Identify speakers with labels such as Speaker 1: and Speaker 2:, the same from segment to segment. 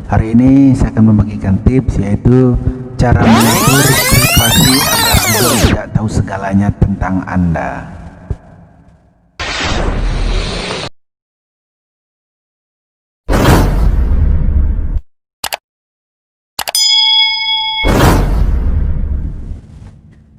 Speaker 1: Hari ini saya akan membagikan tips, yaitu cara mengatur privasi agar Google tidak tahu segalanya tentang Anda.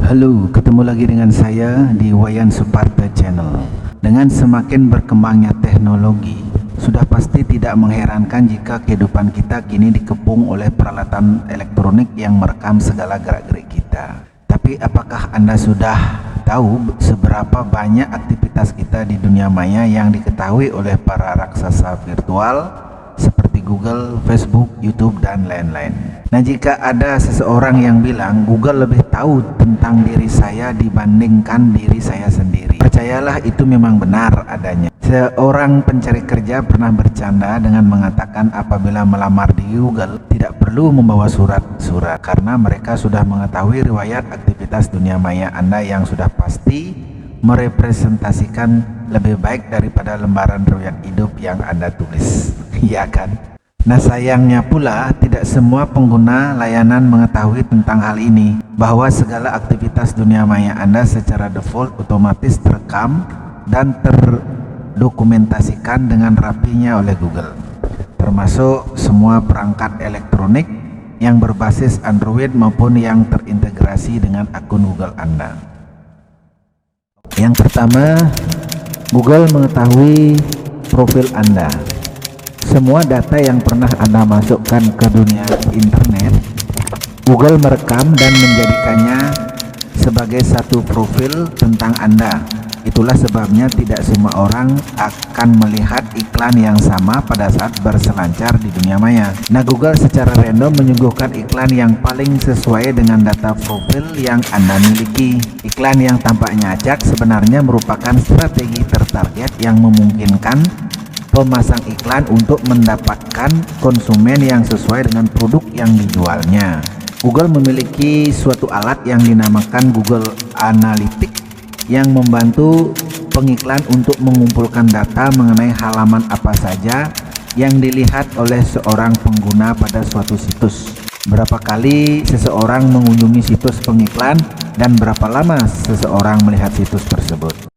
Speaker 1: Halo, ketemu lagi dengan saya di Wayan Suparta Channel. Dengan semakin berkembangnya teknologi, sudah pasti tidak mengherankan jika kehidupan kita kini dikepung oleh peralatan elektronik yang merekam segala gerak-gerik kita. Tapi apakah Anda sudah tahu seberapa banyak aktivitas kita di dunia maya yang diketahui oleh para raksasa virtual seperti Google, Facebook, YouTube, dan lain-lain? Nah, jika ada seseorang yang bilang Google lebih tahu tentang diri saya dibandingkan diri saya sendiri, percayalah itu memang benar adanya. Seorang pencari kerja pernah bercanda dengan mengatakan apabila melamar di Google tidak perlu membawa surat-surat karena mereka sudah mengetahui riwayat aktivitas dunia maya Anda yang sudah pasti merepresentasikan lebih baik daripada lembaran riwayat hidup yang Anda tulis. Iya kan? Nah, sayangnya pula tidak semua pengguna layanan mengetahui tentang hal ini, bahwa segala aktivitas dunia maya Anda secara default otomatis terekam dan terdokumentasikan dengan rapinya oleh Google, termasuk semua perangkat elektronik yang berbasis Android maupun yang terintegrasi dengan akun Google Anda. Yang pertama, Google mengetahui profil Anda. Semua data yang pernah Anda masukkan ke dunia internet, Google merekam dan menjadikannya sebagai satu profil tentang Anda. Itulah sebabnya tidak semua orang akan melihat iklan yang sama pada saat berselancar di dunia maya. Nah, Google secara random menyuguhkan iklan yang paling sesuai dengan data profil yang Anda miliki. Iklan yang tampaknya acak sebenarnya merupakan strategi tertarget yang memungkinkan pemasang iklan untuk mendapatkan konsumen yang sesuai dengan produk yang dijualnya. Google memiliki suatu alat yang dinamakan Google Analytics yang membantu pengiklan untuk mengumpulkan data mengenai halaman apa saja yang dilihat oleh seorang pengguna pada suatu situs. Berapa kali seseorang mengunjungi situs pengiklan dan berapa lama seseorang melihat situs tersebut.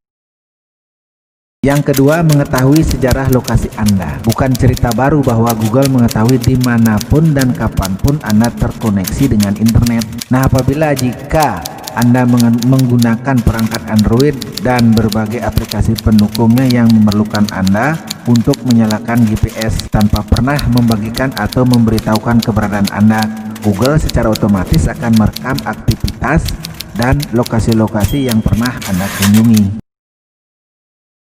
Speaker 1: Yang kedua, mengetahui sejarah lokasi Anda. Bukan cerita baru bahwa Google mengetahui dimanapun dan kapanpun Anda terkoneksi dengan internet. Nah, apabila jika Anda menggunakan perangkat Android dan berbagai aplikasi pendukungnya yang memerlukan Anda untuk menyalakan GPS tanpa pernah membagikan atau memberitahukan keberadaan Anda, Google secara otomatis akan merekam aktivitas dan lokasi-lokasi yang pernah Anda kunjungi.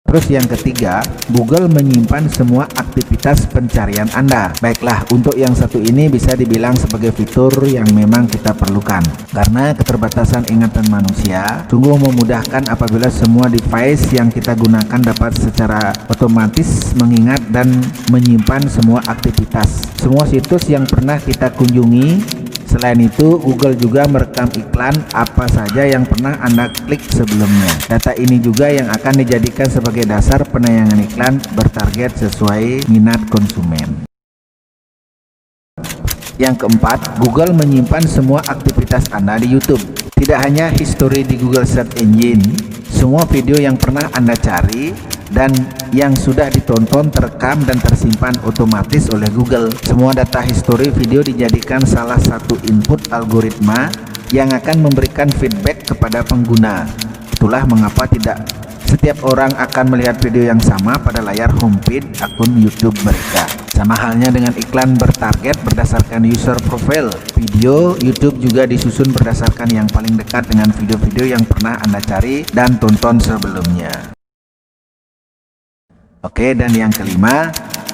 Speaker 1: Terus yang ketiga, Google menyimpan semua aktivitas pencarian Anda. Baiklah, untuk yang satu ini bisa dibilang sebagai fitur yang memang kita perlukan, karena keterbatasan ingatan manusia sungguh memudahkan apabila semua device yang kita gunakan dapat secara otomatis mengingat dan menyimpan semua aktivitas, semua situs yang pernah kita kunjungi. Selain itu, Google juga merekam iklan apa saja yang pernah Anda klik sebelumnya. Data ini juga yang akan dijadikan sebagai dasar penayangan iklan bertarget sesuai minat konsumen. Yang keempat, Google menyimpan semua aktivitas Anda di YouTube. Tidak hanya history di Google Search Engine, semua video yang pernah Anda cari dan yang sudah ditonton terekam dan tersimpan otomatis oleh Google. Semua data history video dijadikan salah satu input algoritma yang akan memberikan feedback kepada pengguna. Itulah mengapa tidak setiap orang akan melihat video yang sama pada layar homepage akun YouTube mereka. Sama halnya dengan iklan bertarget berdasarkan user profile. Video YouTube juga disusun berdasarkan yang paling dekat dengan video-video yang pernah Anda cari dan tonton sebelumnya. Oke, dan yang kelima,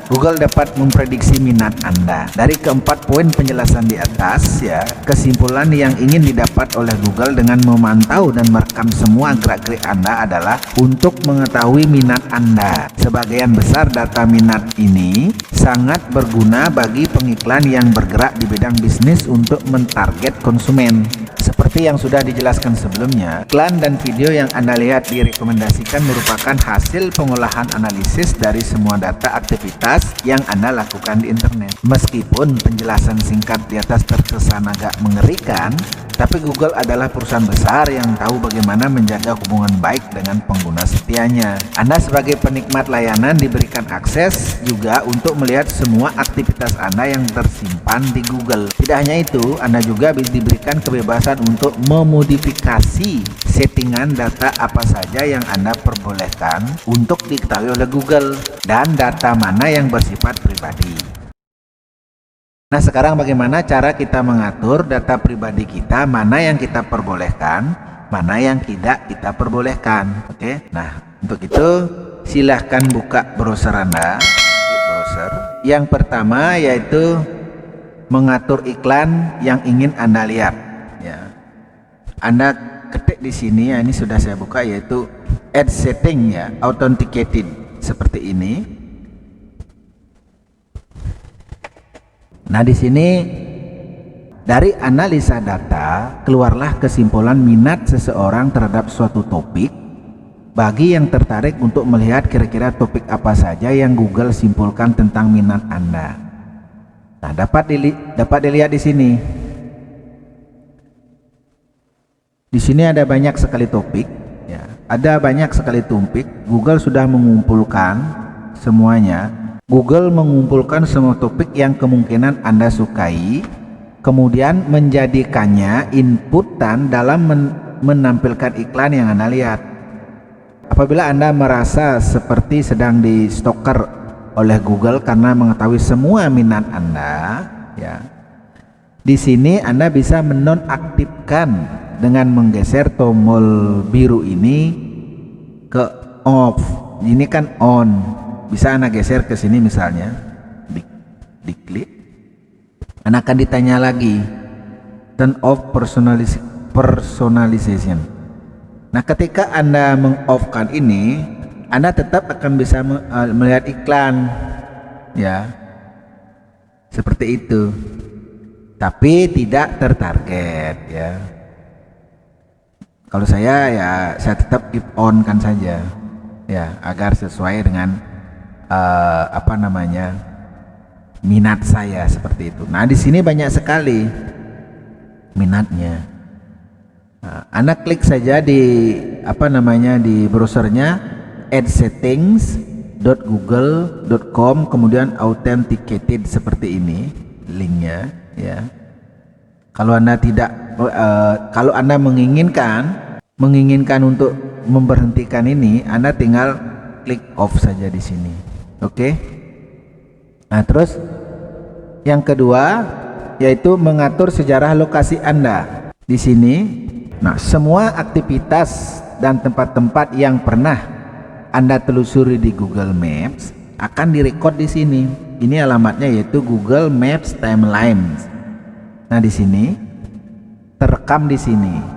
Speaker 1: Google dapat memprediksi minat Anda. Dari keempat poin penjelasan di atas, ya, kesimpulan yang ingin didapat oleh Google dengan memantau dan merekam semua gerak-gerik Anda adalah untuk mengetahui minat Anda. Sebagian besar data minat ini sangat berguna bagi pengiklan yang bergerak di bidang bisnis untuk mentarget konsumen. seperti yang sudah dijelaskan sebelumnya, iklan dan video yang Anda lihat direkomendasikan merupakan hasil pengolahan analisis dari semua data aktivitas yang Anda lakukan di internet. Meskipun penjelasan singkat di atas terkesan agak mengerikan, tapi Google adalah perusahaan besar yang tahu bagaimana menjaga hubungan baik dengan pengguna setianya. Anda sebagai penikmat layanan diberikan akses juga untuk melihat semua aktivitas Anda yang tersimpan di Google. Tidak hanya itu, Anda juga diberikan kebebasan untuk memodifikasi settingan data apa saja yang Anda perbolehkan untuk diketahui oleh Google dan data mana yang bersifat pribadi. Nah, sekarang bagaimana cara kita mengatur data pribadi kita, mana yang kita perbolehkan, mana yang tidak kita perbolehkan. Oke. Nah, untuk itu silahkan buka browser Anda. Browser. Yang pertama yaitu mengatur iklan yang ingin Anda lihat. Ya. Anda ketik di sini, ya, ini sudah saya buka, yaitu Add Setting, ya, Authenticated, seperti ini. Nah, di sini dari analisa data keluarlah kesimpulan minat seseorang terhadap suatu topik bagi yang tertarik untuk melihat kira-kira topik apa saja yang Google simpulkan tentang minat Anda. Nah, dapat dilihat di sini. Di sini ada banyak sekali topik, ya. Ada banyak sekali topik. Google sudah mengumpulkan semuanya. Google mengumpulkan semua topik yang kemungkinan Anda sukai, kemudian menjadikannya inputan dalam menampilkan iklan yang Anda lihat. Apabila Anda merasa seperti sedang di stalker oleh Google karena mengetahui semua minat Anda, ya, di sini Anda bisa menonaktifkan dengan menggeser tombol biru ini ke off. Ini kan on. Bisa Anda geser ke sini misalnya, diklik, Anda akan ditanya lagi turn off personalization. Nah, ketika Anda meng-off-kan ini, Anda tetap akan bisa melihat iklan, ya, seperti itu, tapi tidak tertarget, ya. Kalau saya, ya, saya tetap keep on kan saja, ya, agar sesuai dengan minat saya, seperti itu. Nah, di sini banyak sekali minatnya. Nah, Anda klik saja di di browsernya addsettings.google.com, kemudian authenticated, seperti ini linknya, ya. Kalau Anda kalau Anda menginginkan untuk memberhentikan ini, Anda tinggal klik off saja di sini. Oke. Nah, terus yang kedua yaitu mengatur sejarah lokasi Anda. Di sini, nah, semua aktivitas dan tempat-tempat yang pernah Anda telusuri di Google Maps akan direkod di sini. Ini alamatnya yaitu Google Maps Timelines. Nah, di sini terekam di sini.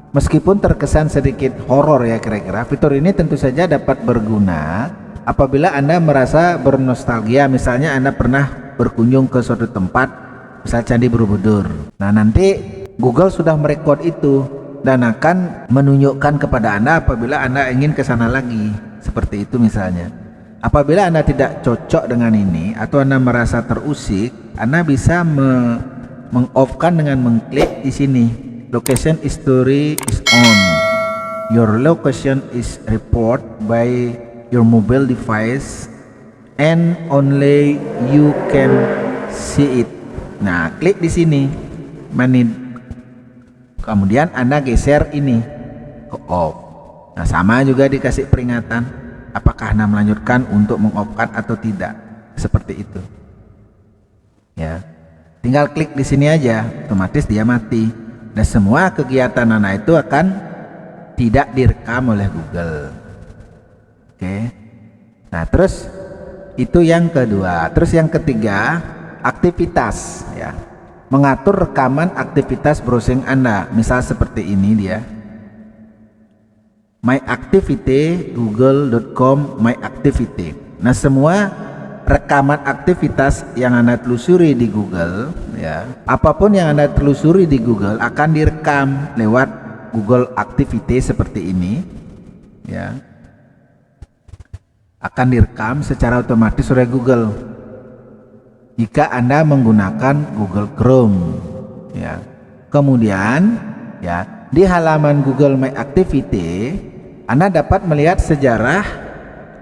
Speaker 1: Meskipun terkesan sedikit horor, ya, kira-kira, fitur ini tentu saja dapat berguna apabila Anda merasa bernostalgia. Misalnya Anda pernah berkunjung ke suatu tempat, misal Candi Borobudur. Nah, nanti Google sudah merekod itu dan akan menunjukkan kepada Anda apabila Anda ingin ke sana lagi. Seperti itu misalnya. Apabila Anda tidak cocok dengan ini atau Anda merasa terusik, Anda bisa meng-off-kan dengan mengklik di sini. Location history is on. Your location is report by your mobile device and only you can see it. Nah, klik di sini. Kemudian Anda geser ini ke off. Nah, sama juga dikasih peringatan apakah Anda melanjutkan untuk meng-off-kan atau tidak. Seperti itu. Ya. Tinggal klik di sini aja, otomatis dia mati. Dan semua kegiatan Anda itu akan tidak direkam oleh Google. Oke. Nah, terus itu yang kedua. Terus yang ketiga, aktivitas, ya. Mengatur rekaman aktivitas browsing Anda. Misal seperti ini dia. My activity google.com my activity. Nah, semua rekaman aktivitas yang Anda telusuri di Google, ya. Apapun yang Anda telusuri di Google akan direkam lewat Google Activity seperti ini, ya. Akan direkam secara otomatis oleh Google jika Anda menggunakan Google Chrome, ya. Kemudian, ya, di halaman Google My Activity Anda dapat melihat sejarah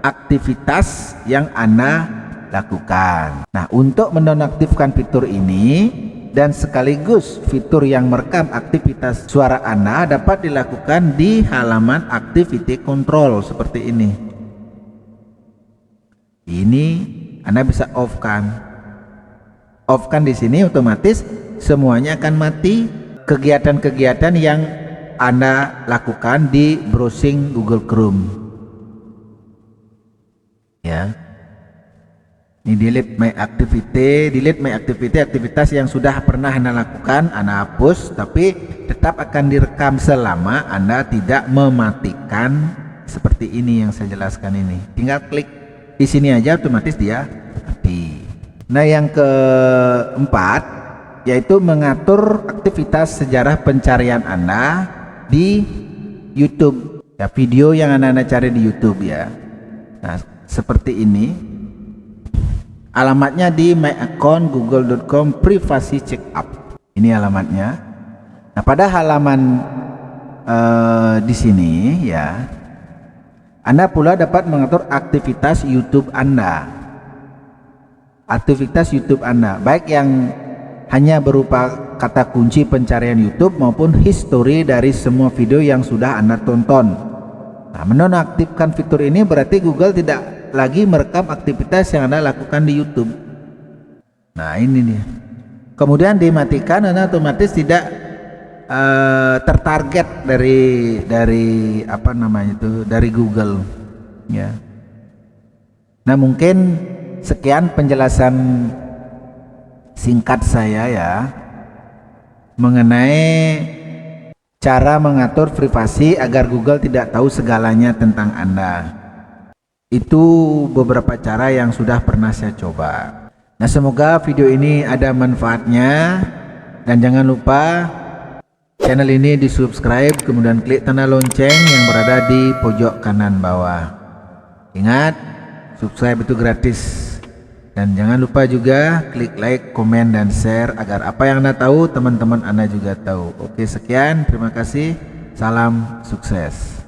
Speaker 1: aktivitas yang Anda lakukan. Nah, untuk menonaktifkan fitur ini dan sekaligus fitur yang merekam aktivitas suara Anda dapat dilakukan di halaman Activity Control seperti ini. Ini Anda bisa off-kan di sini, otomatis semuanya akan mati kegiatan-kegiatan yang Anda lakukan di browsing Google Chrome, ya. Ini delete my activity, aktivitas yang sudah pernah Anda lakukan Anda hapus, tapi tetap akan direkam selama Anda tidak mematikan seperti ini yang saya jelaskan ini. Tinggal klik di sini aja, otomatis dia mati. Nah, yang keempat yaitu mengatur aktivitas sejarah pencarian Anda di YouTube, ya, video yang Anda cari di YouTube, ya. Nah, seperti ini. Alamatnya di my account google.com privacy checkup. Ini alamatnya. Nah, pada halaman di sini, ya, Anda pula dapat mengatur aktivitas YouTube Anda. Aktivitas YouTube Anda, baik yang hanya berupa kata kunci pencarian YouTube maupun history dari semua video yang sudah Anda tonton. Nah, menonaktifkan fitur ini berarti Google tidak lagi merekam aktivitas yang Anda lakukan di YouTube. Nah, ini dia. Kemudian dimatikan, Anda otomatis tidak tertarget dari apa namanya itu, dari Google, ya. Nah, mungkin sekian penjelasan singkat saya, ya, mengenai cara mengatur privasi agar Google tidak tahu segalanya tentang Anda. Itu beberapa cara yang sudah pernah saya coba. Nah, semoga video ini ada manfaatnya, dan jangan lupa channel ini di subscribe, kemudian klik tanda lonceng yang berada di pojok kanan bawah. Ingat, subscribe itu gratis, dan jangan lupa juga klik like, komen, dan share agar apa yang Anda tahu teman-teman Anda juga tahu. Oke, sekian, terima kasih, salam sukses.